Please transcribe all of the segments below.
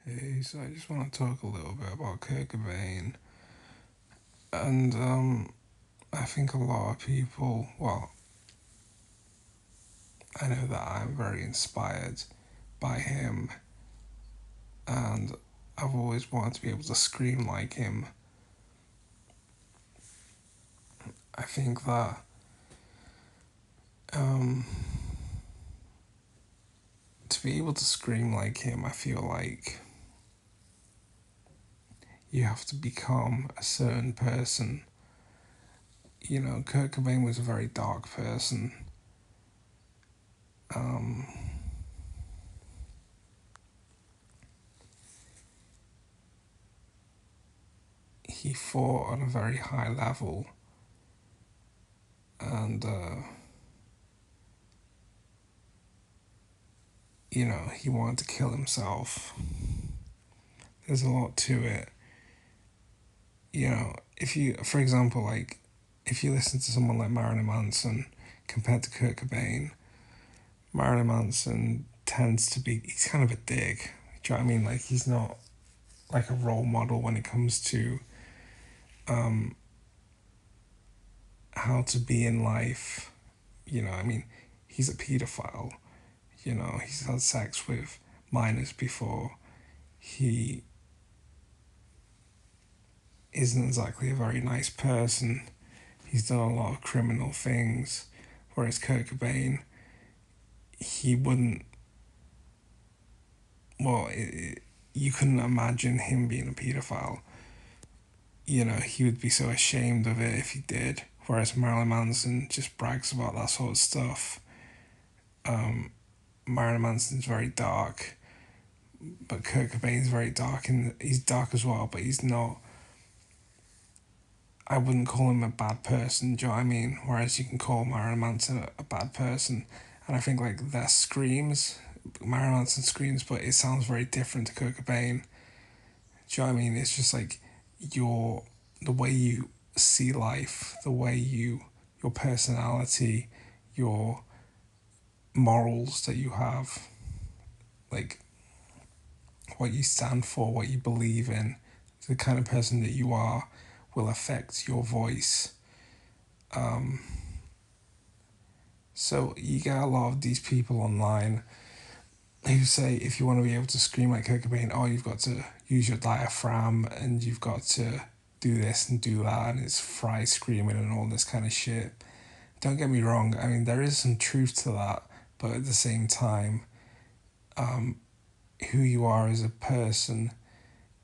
Hey, so I just want to talk a little bit about Kurt Cobain. And I think a lot of people, well, I know that I'm very inspired by him, and I've always wanted to be able to scream like him. I think that um, to be able to scream like him, I feel like you have to become a certain person. You know, Kurt Cobain was a very dark person. Um, he fought on a very high level, and he wanted to kill himself. There's a lot to it. If you, for example, like, if you listen to someone like Marilyn Manson compared to Kurt Cobain, Marilyn Manson tends to be, he's kind of a dick. Do you know what I mean? Like, he's not like a role model when it comes to um, how to be in life. I mean, he's a pedophile. He's had sex with minors before. He isn't exactly a very nice person. He's done a lot of criminal things, whereas Kurt Cobain, he wouldn't. Well, you couldn't imagine him being a paedophile. He would be so ashamed of it if he did. Whereas Marilyn Manson just brags about that sort of stuff. Marilyn Manson's very dark, but Kurt Cobain's very dark, and he's dark as well. But he's not. I wouldn't call him a bad person. Do you know what I mean? Whereas you can call Marilyn Manson a bad person, and I think like their screams, Marilyn Manson screams, but it sounds very different to Kurt Cobain. Do you know what I mean? It's just like your the way you see life, the way your personality, your morals that you have, like what you stand for, what you believe in, the kind of person that you are will affect your voice. Um, so you get a lot of these people online who say if you want to be able to scream like Kurt Cobain, oh, you've got to use your diaphragm and you've got to do this and do that, and it's fry screaming and all this kind of shit. Don't get me wrong. I mean, there is some truth to that, but at the same time, um, who you are as a person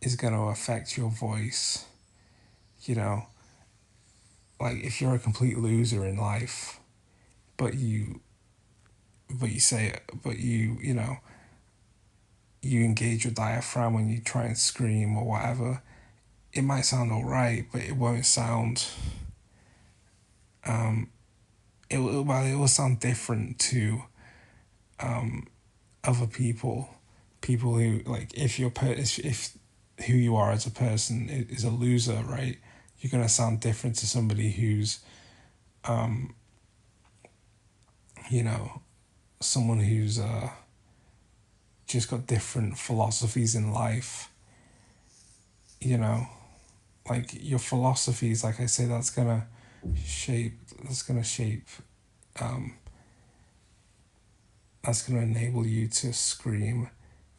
is going to affect your voice. You know, like if you're a complete loser in life, but you say, but you engage your diaphragm when you try and scream or whatever, it might sound alright, but it won't sound. Um, it will sound different to um, other people. People who like if who you are as a person is a loser, right? You're gonna sound different to somebody who's um, you know someone who's just got different philosophies in life. You know, like your philosophies, like I say, shape. That's gonna shape. Um, that's gonna enable you to scream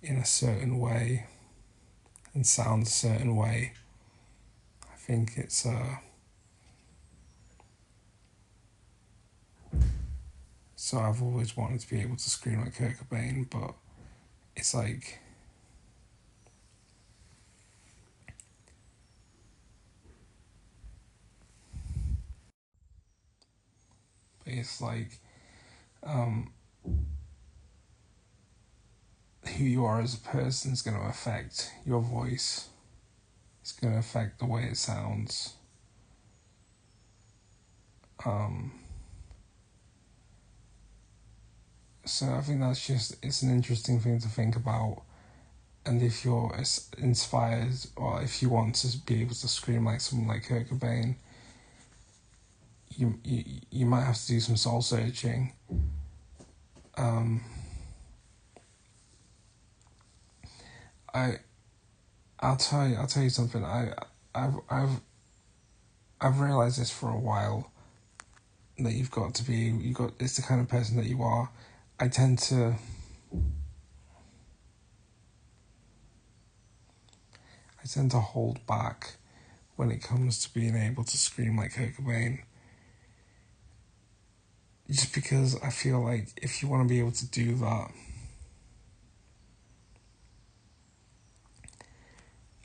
in a certain way and sound a certain way. I think it's so I've always wanted to be able to scream like Kurt Cobain, but it's like it's like um, who you are as a person is going to affect your voice. It's going to affect the way it sounds. Um, so I think it's an interesting thing to think about. And if you're inspired, or if you want to be able to scream like someone like Kurt Cobain, you might have to do some soul searching. Um, I I'll tell you something. I've I've I've realized this for a while, that it's the kind of person that you are. I tend to hold back when it comes to being able to scream like Kurt Cobain, just because I feel like if you want to be able to do that,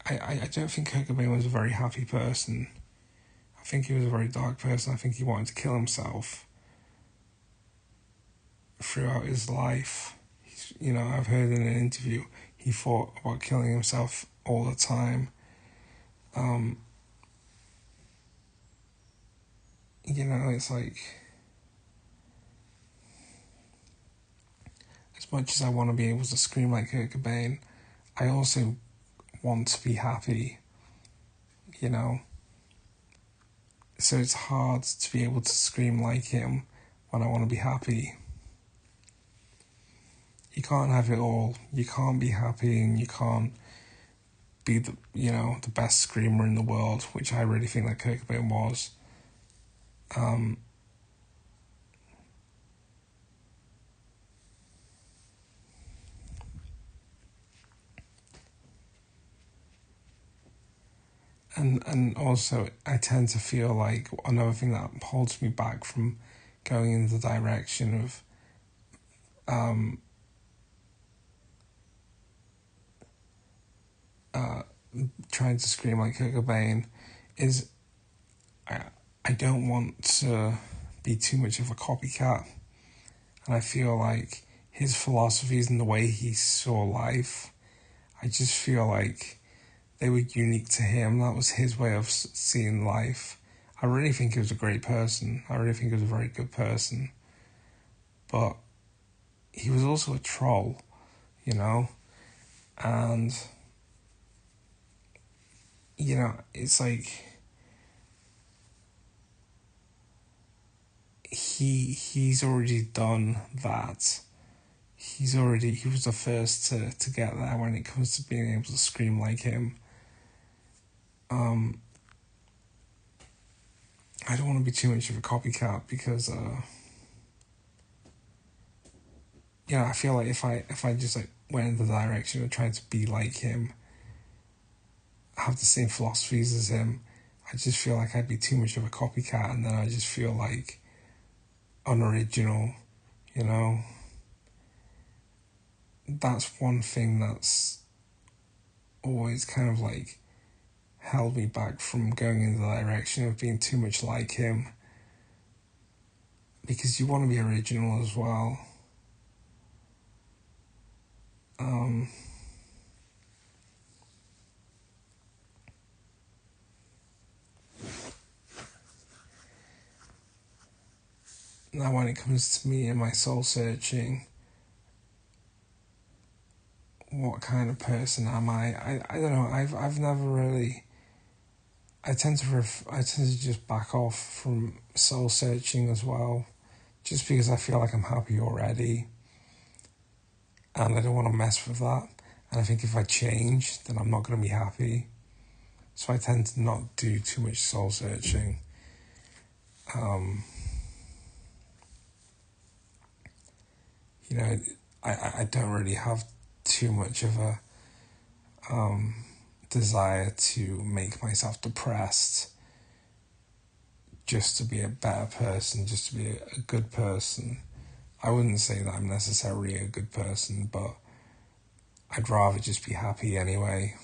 I don't think Kurt Cobain was a very happy person. I think he was a very dark person. I think he wanted to kill himself throughout his life. I've heard in an interview he thought about killing himself all the time. It's like, as much as I want to be able to scream like Kurt Cobain, I also want to be happy, you know? So it's hard to be able to scream like him when I want to be happy. You can't have it all. You can't be happy and you can't be the best screamer in the world, which I really think that Kurt Cobain was. And also, I tend to feel like another thing that holds me back from going in the direction of trying to scream like Kurt Cobain is I don't want to be too much of a copycat. And I feel like his philosophies and the way he saw life, I just feel like they were unique to him. That was his way of seeing life. I really think he was a great person. I really think he was a very good person. But he was also a troll, And, it's like he's already done that. He was the first to get there when it comes to being able to scream like him. I don't want to be too much of a copycat because, I feel like if I just like went in the direction of trying to be like him, have the same philosophies as him, I just feel like I'd be too much of a copycat, and then I just feel like unoriginal, That's one thing that's always kind of like held me back from going in the direction of being too much like him, because you want to be original as well. Now when it comes to me and my soul searching, what kind of person am I don't know. I've never really. I tend to just back off from soul searching as well, just because I feel like I'm happy already, and I don't want to mess with that. And I think if I change, then I'm not going to be happy. So I tend to not do too much soul searching. I don't really have too much of a desire to make myself depressed just to be a better person, just to be a good person. I wouldn't say that I'm necessarily a good person, but I'd rather just be happy anyway,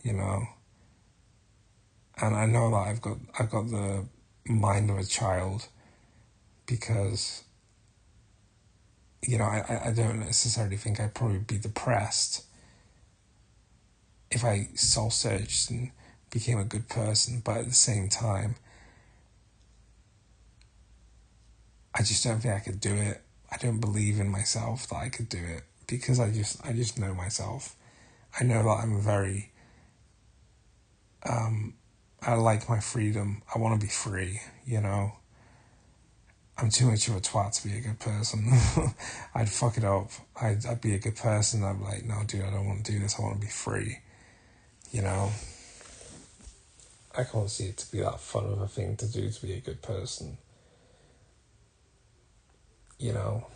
And I know that I've got the mind of a child, because I don't necessarily think I'd probably be depressed if I soul searched and became a good person, but at the same time, I just don't think I could do it. I don't believe in myself that I could do it, because I just know myself. I know that I'm very, I like my freedom. I want to be free, I'm too much of a twat to be a good person. I'd fuck it up. I'd be a good person. I'm like, no, dude, I don't want to do this. I want to be free. You know? I can't see it to be that fun of a thing to do to be a good person. You know?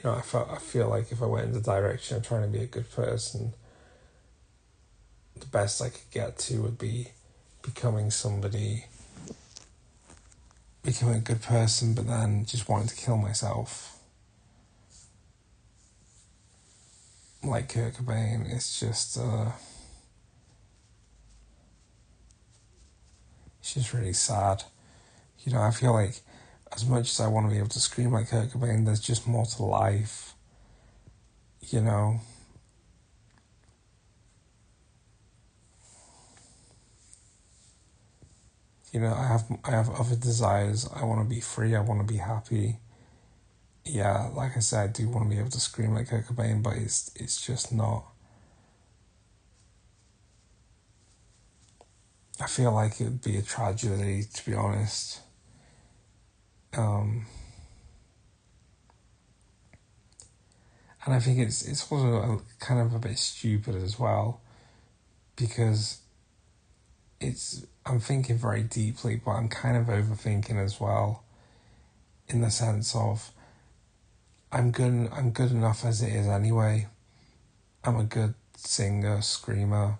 I feel like if I went in the direction of trying to be a good person, the best I could get to would be becoming a good person, but then just wanting to kill myself. Like Kurt Cobain, it's just really sad. I feel like as much as I want to be able to scream like Kurt Cobain, there's just more to life. You know, I have other desires. I want to be free. I want to be happy. Yeah, like I said, I do want to be able to scream like Kurt Cobain, but it's just not. I feel like it would be a tragedy, to be honest. And I think it's also kind of a bit stupid as well, because I'm thinking very deeply, but I'm kind of overthinking as well, in the sense of I'm good enough as it is anyway. I'm a good singer, screamer,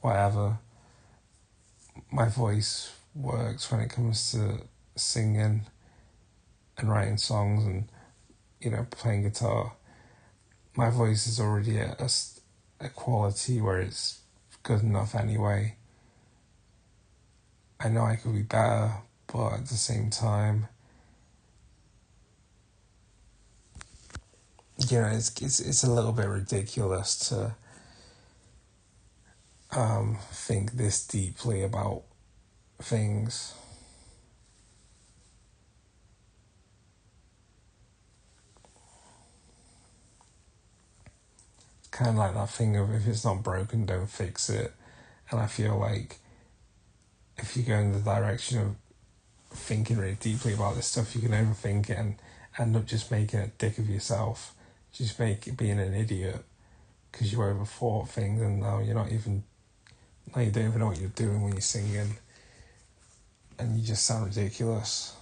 whatever. My voice works when it comes to singing and writing songs and playing guitar. My voice is already at a quality where it's good enough anyway. I know I could be better, but at the same time, it's a little bit ridiculous to think this deeply about things. It's kind of like that thing of if it's not broken, don't fix it. And I feel like if you go in the direction of thinking really deeply about this stuff, you can overthink it and end up just making a dick of yourself. Just being an idiot because you overthought things, and now you don't even know what you're doing when you're singing, and you just sound ridiculous.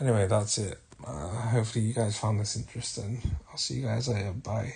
Anyway, that's it. Hopefully you guys found this interesting. I'll see you guys later. Bye.